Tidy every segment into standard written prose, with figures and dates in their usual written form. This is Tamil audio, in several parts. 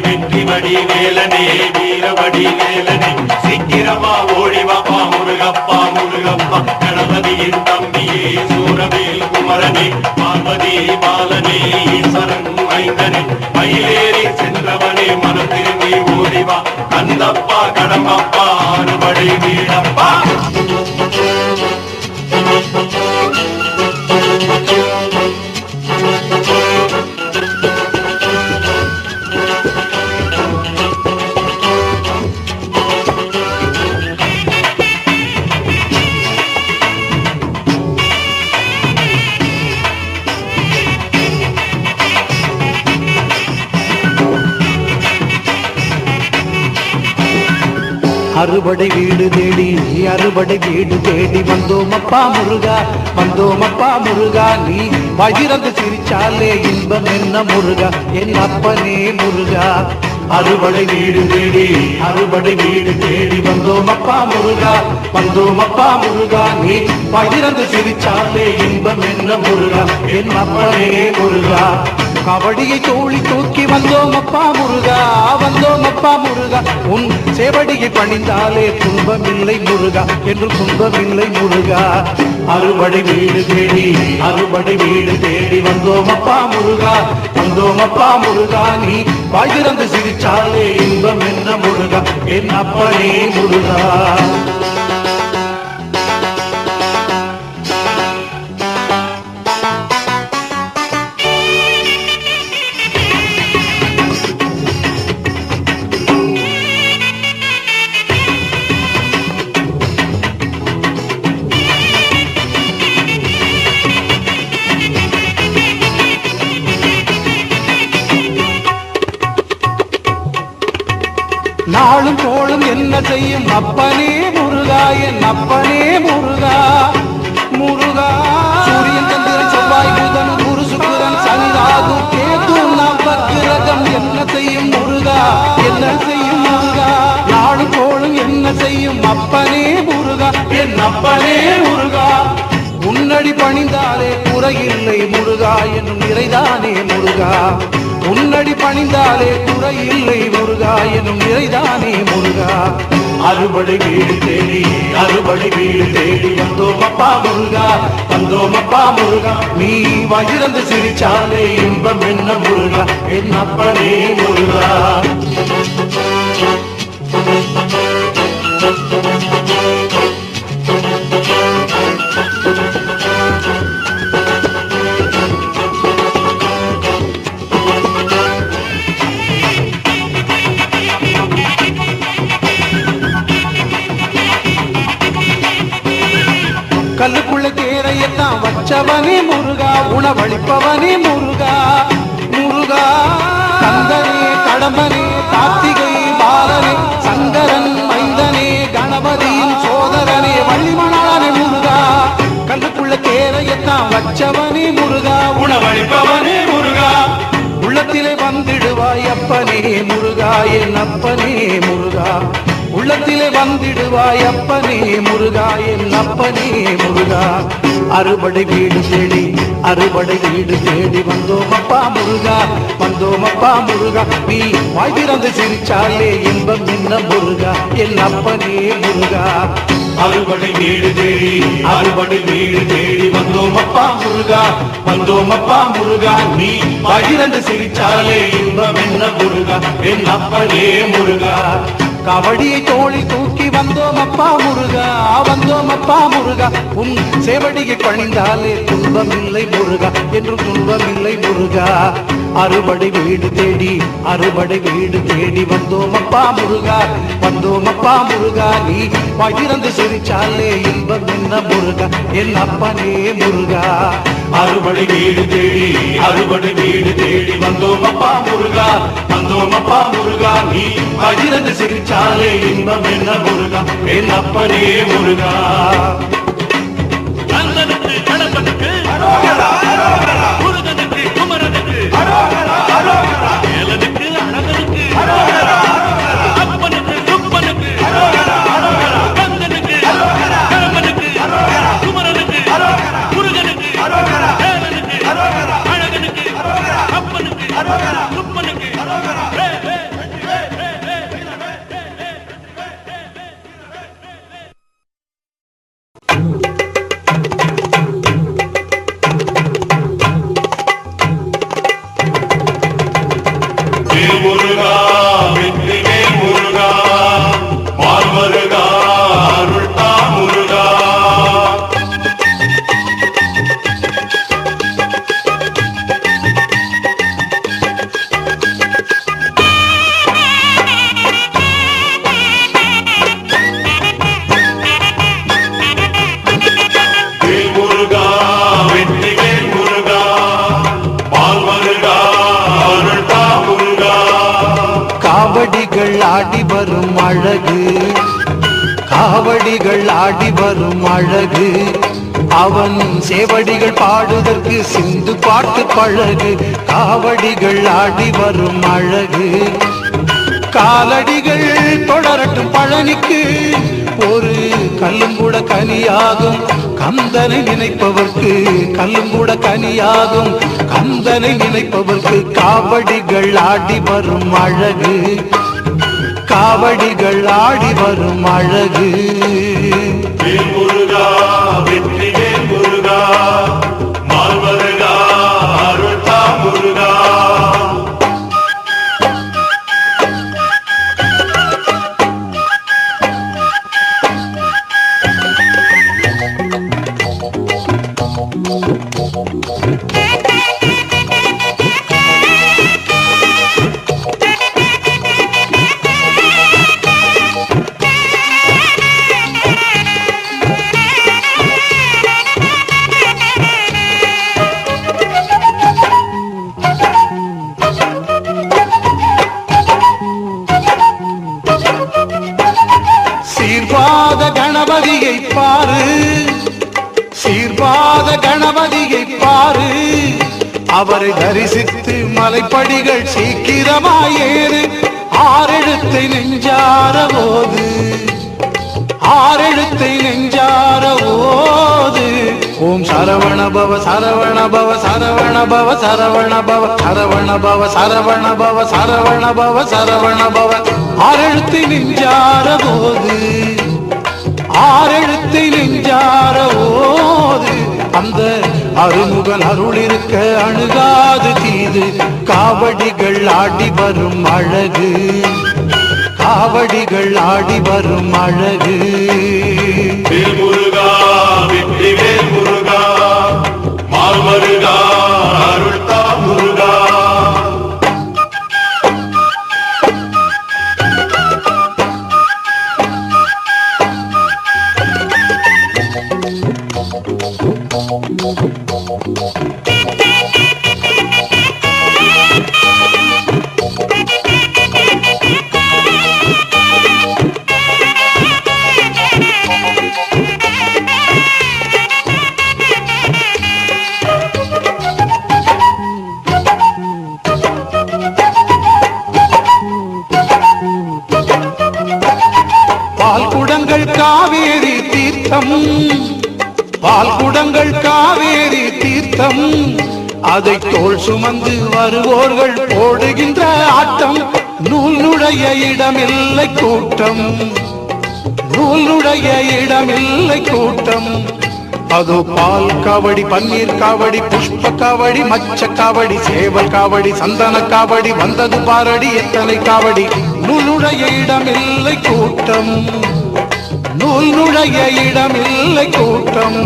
வெற்றி வடி வேலனே வீரவடி வேலனே சீக்கிரமா ஓடிவாப்பா முருகப்பா முருகப்பா கணபதியின் தம்பியே சூரவேல் குமரனே பார்வதி பாலனே ஈஸ்வரன் மைந்தனே மயிலேறி சென்றவனே மனம் திரும்பி ஓடிவா கந்தப்பா கடம்பப்பா அறுபடை வீடப்பா அறுபடை வீடு தேடி அறுபடை வீடு தேடி வந்தோமப்பா முருகா வந்தோமப்பா முருகா நீ வயிறந்து சிரிச்சாலே இன்பம் என்ன முருகா என் அப்பனே முருகா அறுபடை வீடு தேடி அறுபடை வீடு தேடி வந்தோமப்பா முருகா வந்தோமப்பா முருகா நீ வயிறந்து சிரிச்சாலே இன்பம் என்ன முருகா என் அப்பனே முருகா கபடியை தோழி தூக்கி வந்தோமப்பா முருகா வந்தோமப்பா முருகா உன் சேவடியை பணிந்தாலே துன்பமில்லை முருகா என்று துன்பமில்லை முருகா அறுபடை வீடு தேடி அறுபடை வீடு தேடி வந்தோமப்பா முருகா வந்தோமப்பா முருகா நீ வாய்திறந்து சிரிச்சாலே இன்பம் என்ன முருகா என் அப்பனே முருகா நாளும் கோளும் என்ன செய்யும் அப்பனே முருகா என் அப்பனே முருகா முருகா சூரியன் சந்திரன் செவ்வாய் புதன் குரு சுக்கிரன் சனி ராகு கேது நவக்கிரகம் என்ன செய்யும் முருகா என்ன செய்யும் முருகா நாளும் கோளும் என்ன செய்யும் அப்பனே முருகா என் அப்பனே முருகா உன்னடி பணிந்தாலே குறையில்லை முருகா என்னும் நிறைதானே முருகா உன்னடி பணிந்தாலே குறையில்லை முருகா என்னும் நிறைதானே முருகா அறுபடை வீடு தேடி அறுபடை வீடு தேடி வந்தோமப்பா முருகா வந்தோமப்பா முருகா நீ வயிறந்து சிரிச்சாலே இன்பம் என்ன முருகா என் அப்பனே முருகா கல்லுக்குள்ள கேரையத்தான் வச்சவனே முருகா உணவளிப்பவனே முருகா முருகா கந்தனே கடம்பனே கார்த்திகை பாலனே சங்கரன் மைந்தனே கணபதியின் சோதரனே வள்ளிமணாளனே முருகா கல்லுக்குள்ள கேரையத்தான் வச்சவனே முருகா உணவளிப்பவனே முருகா உள்ளத்திலே வந்திடுவாய் அப்பனே முருகா என் அப்பனே முருகா உள்ளத்திலே வந்திடுவாய் அப்பனே முருகா என் அப்பனே முருகா அறுபடை வீடு தேடி அறுபடை வீடு தேடி வந்தோமப்பா முருகா வந்தோமப்பா முருகா நீ வாய்திறந்து சிரிச்சாலே இன்பம் என்ன முருகா என் அப்பனே முருகா அறுபடை வீடு தேடி அறுபடை வீடு தேடி வந்தோமப்பா முருகா வந்தோமப்பா முருகா நீ வாய்திறந்து சிரிச்சாலே இன்பம் என்ன முருகா என் அப்பனே முருகா கபடியை தோழி தூக்கி வந்தோமப்பா முருகா வந்தோமப்பா முருகா உன் சேவடியை பணிந்தாலே துன்பமில்லை முருகா என்று துன்பமில்லை முருகா அறுபடை வீடு தேடி அறுபடை வீடு தேடி வந்தோமப்பா முருகா வந்தோமப்பா முருகா நீ பகிர்ந்து சிரிச்சாலே இன்பம் என்ன முருகா என் அப்பனே முருகா அறுபடை வீடு தேடி அறுபடை வீடு தேடி வந்தோமப்பா முருகா வந்தோமப்பா முருகா நீ பகிர்ந்து சிரிச்சாலே இன்பம் என்ன முருகா என் அப்பனே முருகா கந்தனுக்கு கடம்பனுக்கு முருகனுக்கு குமரனுக்கு வேலனுக்கு அழகனுக்கு அப்பனுக்கு குப்பனுக்கு கந்தனுக்கு கடம்பனுக்கு குமரனுக்கு முருகனுக்கு வேலனுக்கு அழகனுக்கு அப்பனுக்கு குப்பனுக்கு காவடிகள் ஆடி வரும் அழகு, காவடிகள் ஆடி வரும் அழகு. அவன் சேவடிகள் பாடுதற்கு சிந்து பாட்டு பழகு. காவடிகள் ஆடி வரும் அழகு. காலடிகள் தொடரட்டும் பழனிக்கு, ஒரு கல்லும் கூட கனியாகும் கந்தனை நினைப்பவர்க்கு. கல்லும் கூட கனியாகும் கந்தனை நினைப்பவர்க்கு. காவடிகள் ஆடி வரும் அழகு, காவடிகள் ஆடி வரும் அழகு. முருகா வெற்றி வேல் முருகா, மால்வருகா அருள்தா முருகா. சீர்பாத கணபதியை பாரு, சீர்பாத கணபதியை பாரு. அவரை தரிசித்து மலைப்படிகள் சீக்கிரமாயேறு. ஆறெழுத்தை நெஞ்சார போது, ஆறெழுத்தை நெஞ்சார போது. ஓம் சரவண பவ சரவண பவ சரவண பவ சரவண பவ சரவண பவ சரவண பவ சரவண பவ சரவண பவ. ஆறெழுத்தை நெஞ்சார போது, ஆறெழுத்தை நெஞ்சார போது. அந்த அருமுகன் அருள் இருக்க அணுகாது தீது. காவடிகள் ஆடி வரும் அழகு, காவடிகள் ஆடி வரும் அழகு. வேல் முருகா வெற்றி வேல் முருகா, மால்வருகா அருள்தா முருகா. பால்குடங்கள் காவேரி தீர்த்தம், பால்குடங்கள் காவேரி தீர்த்தம். அதை தோள் சுமந்து வருவோர்கள் போடுகின்ற ஆட்டம். நூலுடைய இடமில்லை கூட்டம், நூலுடைய இடமில்லை கூட்டம். அதோ பால் காவடி, பன்னீர் காவடி, புஷ்ப காவடி, மச்ச காவடி, சேவல் காவடி, சந்தன காவடி. வந்தது பாரடி எத்தனை காவடி. நூலுடைய இடமில்லை கூட்டம், நூலுடைய இடமில்லை கூட்டம்.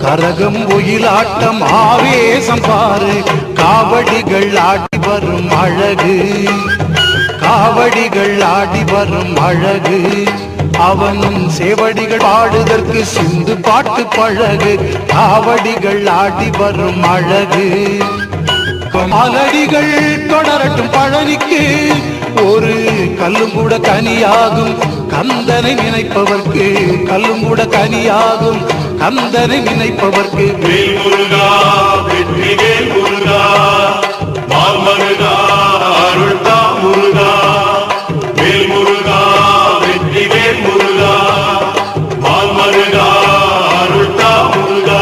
கரகம் ஒயிலாட்டம் ஆவேசம் பாரு. காவடிகள் ஆடி வரும் அழகு, காவடிகள் ஆடி வரும் அழகு. அவன் சேவடிகள் பாடுதற்கு சிந்து பாட்டு பழகு. காவடிகள் ஆடி வரும் அழகு. மலடிகள் தொடரட்டும் பழனிக்கு, ஒரு கல்லும் கூட கனியாகும் கந்தனை நினைப்பவர்க்கு. கல்லும் கூட கனியாகும் கந்தனை நினைப்பவர்க்கு. வேல் முருகா வெற்றி வேல் முருகா, மால்வருகா அருள்தா முருகா. வேல் முருகா வெற்றி வேல் முருகா, மால்வருகா அருள்தா முருகா.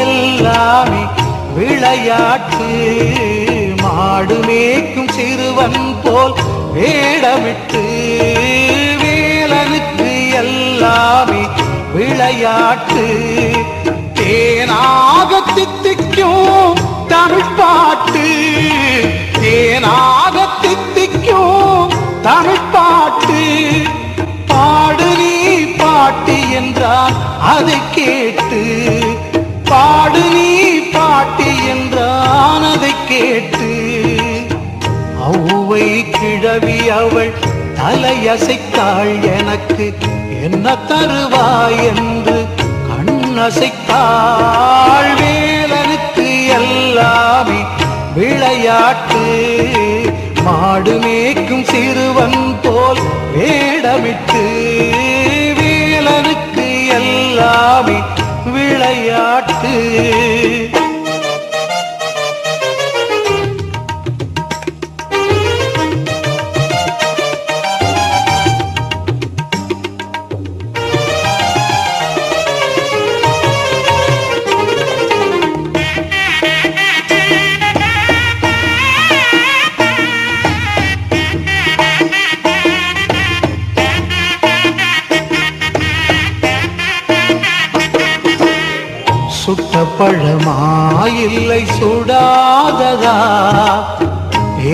எல்லாமே விளையாட்டு. மாடு மேய்க்கும் சிறுவன் போல் வேடமிட்டு. வேலனுக்கு எல்லாமே விளையாட்டு. தேனாக தித்திக்கும் தமிழ் பாட்டு, தேனாக தித்திக்கும் தமிழ் பாட்டு. பாடு நீ பாட்டு என்றால் அதை கேட்டு, பாடு நீ பாட்டு என்றான் அதை கேட்டு. ஔவை கிழவி அவள் தலையசைத்தாள், எனக்கு என்ன தருவாய் என்று கண்ணசைத்தாள். வேலனுக்கு எல்லாமே விளையாட்டு, மாடு மேய்க்கும் சிறுவன் போல் வேடமிட்டு. வேலனுக்கு எல்லாமே விளையாட்டு. சுட்ட பழமா இல்லை சுடாததா,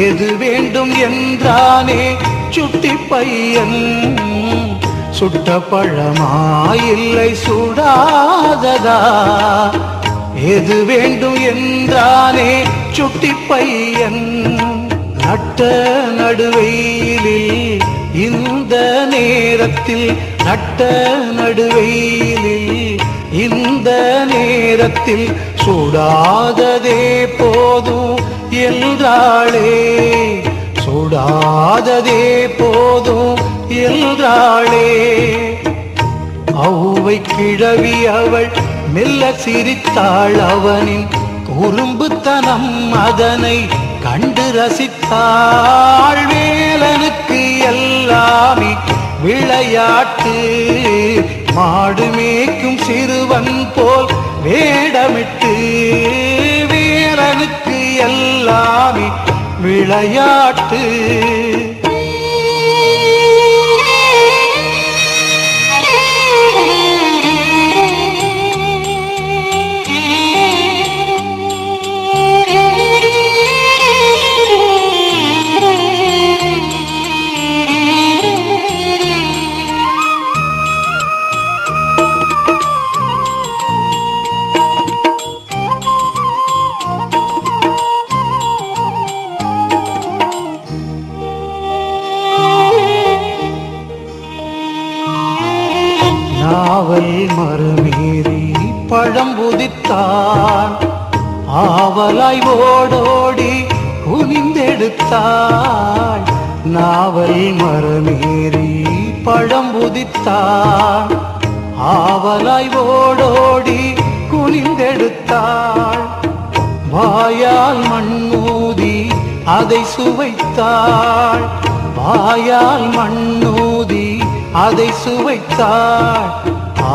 ஏது வேண்டும் என்றானே சுட்டி பையன். சுட்ட பழமா இல்லை சுடாததா, ஏது வேண்டும் என்றானே சுட்டி பையன். நட்ட நடுவெயிலில் இந்த நேரத்தில், நட்ட நடுவெயிலில் இந்த நேரத்தில் சுடாததே போதும் என்றாளே, சுடாததே போதும் என்றாளே. ஔவை கிழவி அவள் மெல்ல சிரித்தாள், அவனின் குறும்புத்தனம் அதனை கண்டு ரசித்தாள். வேலனுக்கு எல்லாமே விளையாட்டு, மாடு மேய்க்கும் சிறுவன் போல் வேடமிட்டு. வேலனுக்கு எல்லாமே விளையாட்டு. நாவல் மறுமீறி பழம் உதித்தான், ஆவலாய் ஓடோடி குனிந்தெடுத்தாள். நாவல் மறுமீறி பழம் உதித்தான், ஆவலாய் ஓடோடி குனிந்தெடுத்தாள். வாயால் மண்ணூதி அதை சுவைத்தாள், வாயால் மண்ணூதி அதை சுவைத்தாள்.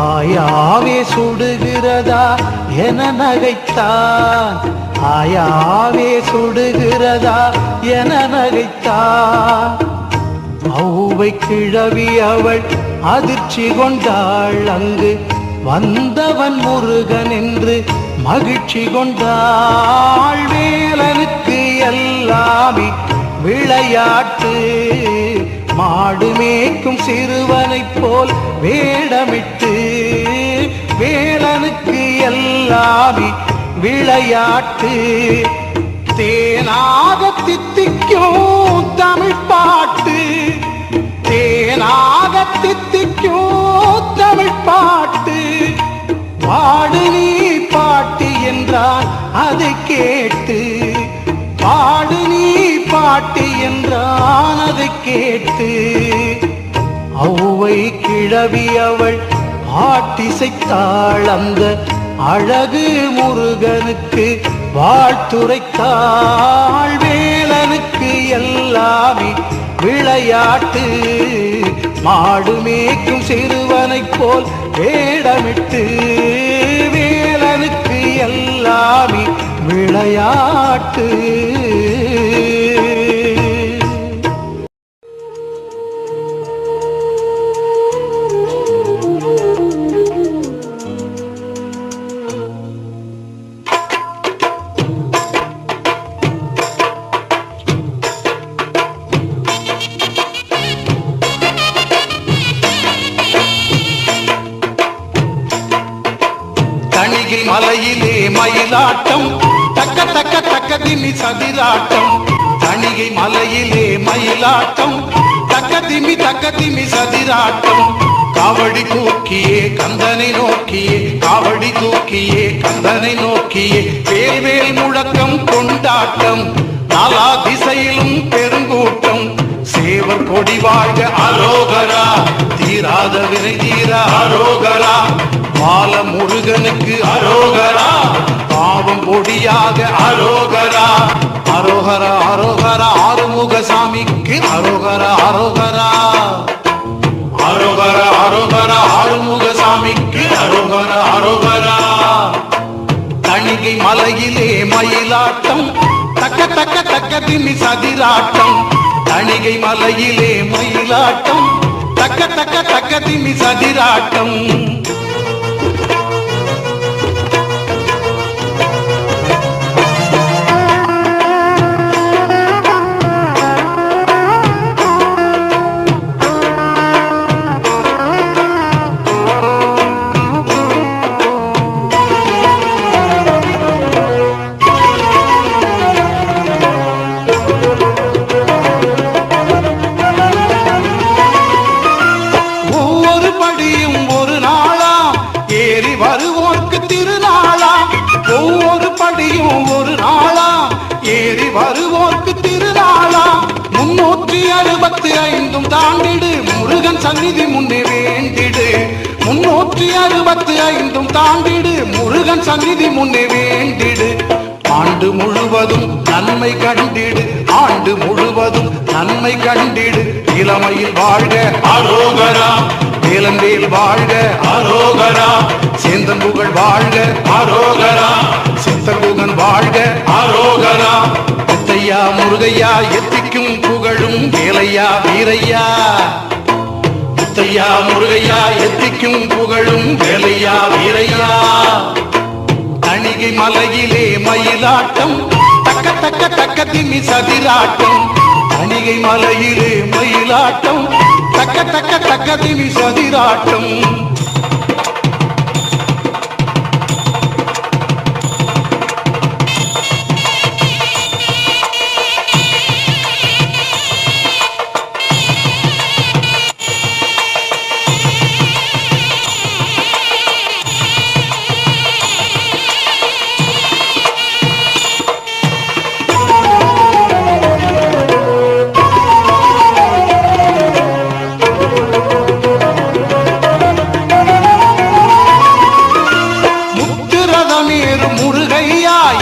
ஆயாவே சுடுகிறதா என நகைத்தான், ஆயாவே சுடுகிறதா என நகைத்தான். ஔவை கிழவி அவள் அதிர்ச்சி கொண்டாள், அங்கு வந்தவன் முருகன் என்று மகிழ்ச்சி கொண்டாள். வேலனுக்கு எல்லாமே விளையாட்டு, மாடு மேய்க்கும் சிறுவனைப் போல் வேடமிட்டு. வேலனுக்கு எல்லாமே விளையாட்டு. தேனாக தித்திக்கும் தமிழ் பாட்டு, தேனாக தித்திக்கும் தமிழ் பாட்டு. பாடு நீ பாட்டு என்றான் அதை கேட்டு, பாடு நீ பாட்டு என்றான் அதை கேட்டு. ஔவை கிழவி அவள் பாட்டிசைத்தாள், அந்த அழகு முருகனுக்கு வாழ்த்துரைத்தாள். வேலனுக்கு எல்லாமே விளையாட்டு, மாடு மேய்க்கும் சிறுவனைப் போல் வேடமிட்டு. வேலனுக்கு எல்லாமே விளையாட்டு. தணிகை மலையிலே மயிலாட்டம் தக்க தக்க தக்க திமி சதிராட்டம் தணிகை மலையிலே மயிலாட்டம் தக்க திமி சதிராட்டம் காவடி தூக்கியே கந்தனை நோக்கியே காவடி தூக்கியே கந்தனை நோக்கியே வேல்வேல் முழக்கம் கொண்டாட்டம் நாலா திசையிலும் பெருங்கூட்டம் சேவர் கொடி வாழ்க அரோகரா தீராத வினை தீர அரோகரா பால முருகனுக்கு அரோகரா பாவம் பொடியாக அரோகரா அரோகரா அரோகரா ஆறுமுக சாமிக்கு அரோகரா அரோகரா அரோகரா அரோகரா ஆறுமுக சாமிக்கு அரோகரா அரோகரா தணிகை மலையிலே மயிலாட்டம் தக்க தக்க தக்க திமி சதிராட்டம் தணிகை மலையிலே மயிலாட்டம் தக்க தக்க தக்க திமி சதிராட்டம் வருவோர்க்கு திருநாளா ஒவ்வொரு படியும் ஒரு நாளா ஏறி வருவோர்க்கு திருநாளா 365 தாண்டிடு முருகன் சந்நிதி முன்னே வேண்டிடு 365 தாண்டிடு முருகன் சந்நிதி முன்னே வேண்டிடு ஆண்டு முழுவதும் நன்மை கண்டிடு ஆண்டு முழுவதும் நன்மை கண்டிடு இளமையில் வாழ்க அரோகரா வேலந்தேல் வாழ்க அரோகரா சேந்தன் புகழ் வாழ்க அரோகரா சித்தகுகன் வாழ்க அரோகரா முத்தையா முருகையா எத்திக்கும் புகழும் வேலையா வீரையா முத்தையா முருகையா எத்திக்கும் புகழும் வேலையா வீரையா தணிகை மலையிலே மயிலாட்டம் தக்க தக்க தக்க திமி சதிராட்டம் தணிகை மலையிலே மயிலாட்டம் தக்க தக்க தக்க திமி சதிராட்டம்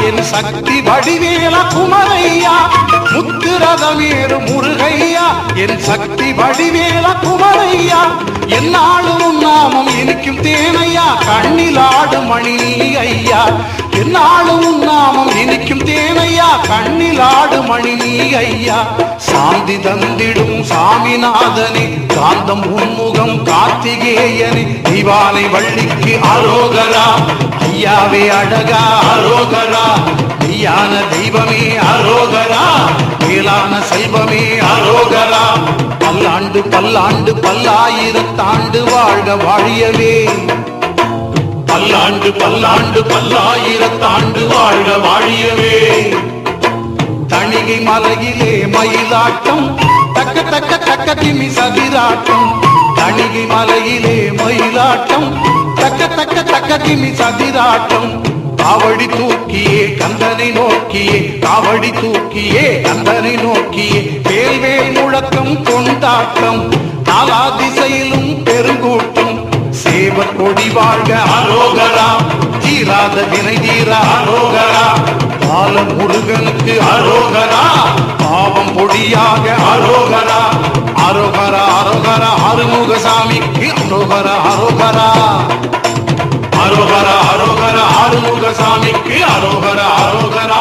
என் சக்தி வடிவேல குமரையா முத்துரதமேறு முருகையா என் சக்தி வடிவேல குமரையா என்னாலும் நாமம் இனிக்கும் தேனையா கண்ணிலாடு மணி ஐயா என்னாலும் நாமம் இனிக்கும் தேனையா கண்ணிலாடு மணி ஐயா சாந்தி தந்திடும் சாமிநாதனே காந்தம் உன்முகம் கார்த்திகேயனே தீவானை வள்ளிக்கு அரோகரா ஐயாவே அழகா அரோகரா மெய்யான தெய்வமே அரோகரா மேலான செல்வமே அரோகரா பல்லாண்டு பல்லாண்டு பல்லாயிரத்தாண்டு வாழ்க வாழியவே பல்லாண்டு பல்லாண்டு பல்லாயிரத்தாண்டு வாழ்க வாழியவே தணிகை மலையிலே மயிலாட்டம் தக்க தக்க தக்க திமி சதிராட்டம் தணிகை மலையிலே மயிலாட்டம் தக்க தக்க தக்க திமி சதிராட்டம் காவடி தூக்கியே கந்தனை நோக்கியே காவடி தூக்கியே கந்தனை நோக்கியே வேல்வேல் முழக்கம் கொண்டாட்டம் நாலா திசையிலும் பெருங்கூட்டம் சேவர் கொடி வாழ்க அரோகரா தீராத வினை தீர அரோகரா பால முருகனுக்கு அரோகரா பாவம் பொடியாக அரோகரா அரோகரா அரோகரா ஆறுமுக சாமிக்கு அரோகரா அரோகரா அரோகரா அரோகரா ஆறுமுக சாமிக்கு அரோகரா அரோகரா